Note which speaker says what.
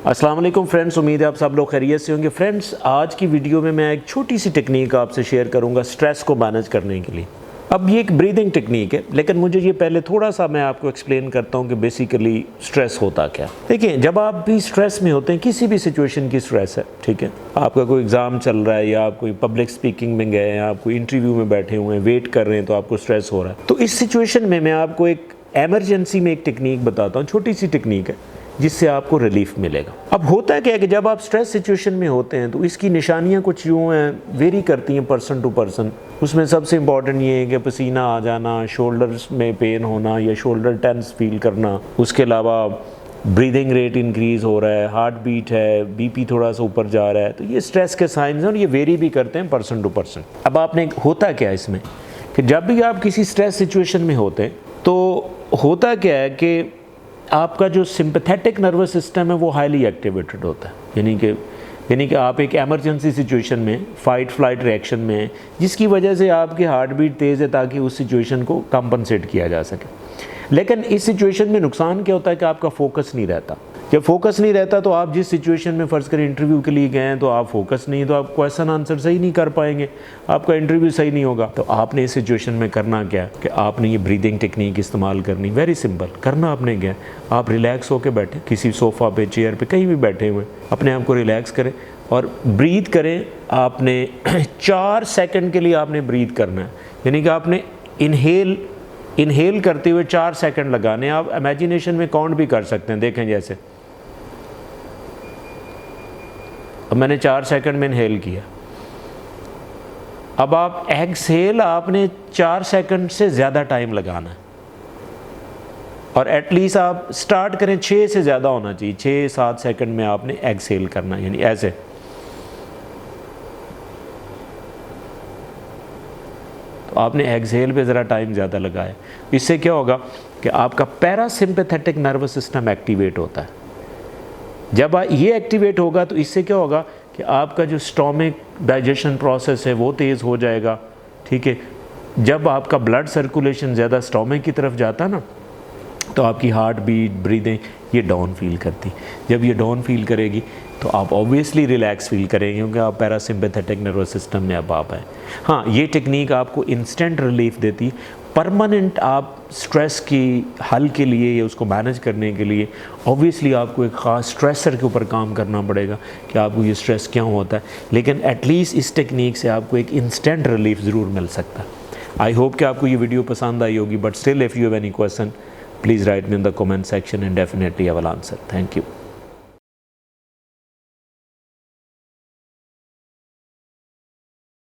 Speaker 1: अस्सलाम वालेकुम फ्रेंड्स, उम्मीद है आप सब लोग खैरियत से होंगे। फ्रेंड्स, आज की वीडियो में मैं एक छोटी सी टेक्निक आपसे शेयर करूंगा स्ट्रेस को मैनेज करने के लिए। अब ये एक ब्रीदिंग टेक्निक है, लेकिन मुझे ये पहले थोड़ा सा मैं आपको एक्सप्लेन करता हूँ कि बेसिकली स्ट्रेस होता क्या। देखिए, जब आप भी स्ट्रेस में होते हैं, किसी भी सिचुएशन की स्ट्रेस है, ठीक है, आपका कोई एग्ज़ाम चल रहा है या आप कोई पब्लिक स्पीकिंग में गए हैं, आप कोई इंटरव्यू में बैठे हुए हैं, वेट कर रहे हैं, तो आपको स्ट्रेस हो रहा है। तो इस सिचुएशन में मैं आपको एक एमरजेंसी में एक टेक्निक बताता हूँ, छोटी सी टेक्निक है जिससे आपको रिलीफ मिलेगा। अब होता क्या है कि जब आप स्ट्रेस सिचुएशन में होते हैं तो इसकी निशानियां कुछ यूँ हैं, वेरी करती हैं पर्सन टू पर्सन। उसमें सबसे इम्पॉर्टेंट ये है कि पसीना आ जाना, शोल्डर्स में पेन होना या शोल्डर टेंस फील करना, उसके अलावा ब्रीदिंग रेट इंक्रीज़ हो रहा है, हार्ट बीट है, बीपी थोड़ा सा ऊपर जा रहा है, तो ये स्ट्रेस के साइंस हैं और ये वेरी भी करते हैं पर्सन टू पर्सन। अब आपने होता क्या है इसमें कि जब भी आप किसी स्ट्रेस सिचुएशन में होते हैं तो होता क्या है कि आपका जो सिंपैथेटिक नर्वस सिस्टम है वो हाईली एक्टिवेटेड होता है। यानी कि आप एक एमरजेंसी सिचुएशन में फ़ाइट फ्लाइट रिएक्शन में हैं, जिसकी वजह से आपकी हार्ट बीट तेज़ है ताकि उस सिचुएशन को कंपनसेट किया जा सके। लेकिन इस सिचुएशन में नुकसान क्या होता है कि आपका फोकस नहीं रहता। जब फोकस नहीं रहता तो आप जिस सिचुएशन में फ़र्ज़ करें इंटरव्यू के लिए गए हैं तो आप फोकस नहीं, तो आप क्वेश्चन आंसर सही नहीं कर पाएंगे, आपका इंटरव्यू सही नहीं होगा। तो आपने इस सिचुएशन में करना क्या कि आपने ये ब्रीदिंग टेक्निक इस्तेमाल करनी। वेरी सिंपल, करना आपने क्या, आप रिलैक्स होकर बैठे, किसी सोफ़ा पे, चेयर पे, कहीं भी बैठे हुए, अपने आप को रिलैक्स करें और ब्रीथ करें। आपने 4 सेकंड के लिए आपने ब्रीथ करना है, यानी कि आपने इनहेल करते हुए 4 सेकंड लगाने। आप इमेजिनेशन में काउंट भी कर सकते हैं, देखें जैसे अब मैंने 4 सेकंड में इनहेल किया। अब आप एक्सहेल आपने 4 सेकंड से ज़्यादा टाइम लगाना है और एटलीस्ट आप स्टार्ट करें 6 से ज़्यादा होना चाहिए, 6-7 सेकंड में आपने एक्सहेल करना है, यानी ऐसे। तो आपने एक्सहेल पे ज़रा टाइम ज़्यादा लगाया। इससे क्या होगा कि आपका पैरासिम्पैथेटिक नर्वस सिस्टम एक्टिवेट होता है। जब ये एक्टिवेट होगा तो इससे क्या होगा कि आपका जो स्टोमिक डाइजेशन प्रोसेस है वो तेज़ हो जाएगा, ठीक है। जब आपका ब्लड सर्कुलेशन ज़्यादा स्टोमिक की तरफ जाता ना तो आपकी हार्ट बीट, ब्रीदिंग ये डाउन फील करती। जब ये डाउन फील करेगी तो आप ऑब्वियसली रिलैक्स फील करेंगे क्योंकि आप पैरासिम्पैथेटिक नर्वस सिस्टम में अब आप हैं। हाँ, ये टेक्निक आपको इंस्टेंट रिलीफ देती। परमानेंट आप स्ट्रेस की हल के लिए या उसको मैनेज करने के लिए ऑब्वियसली आपको एक ख़ास स्ट्रेसर के ऊपर काम करना पड़ेगा कि आपको ये स्ट्रेस क्यों होता है, लेकिन एटलीस्ट इस टेक्निक से आपको एक इंस्टेंट रिलीफ ज़रूर मिल सकता है। आई होप कि आपको ये वीडियो पसंद आई होगी, but still if you have any question please write me in the comment section and definitely I will answer. Thank you.